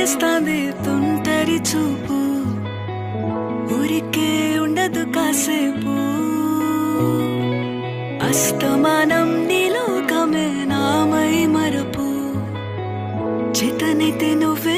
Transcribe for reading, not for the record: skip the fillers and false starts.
చేస్తాంది తుంటరి చూపు, ఊరికే ఉండదు కాసేపు. అస్తమానం నీలోకమే నామై మరపు, చేతనైతే నువ్వే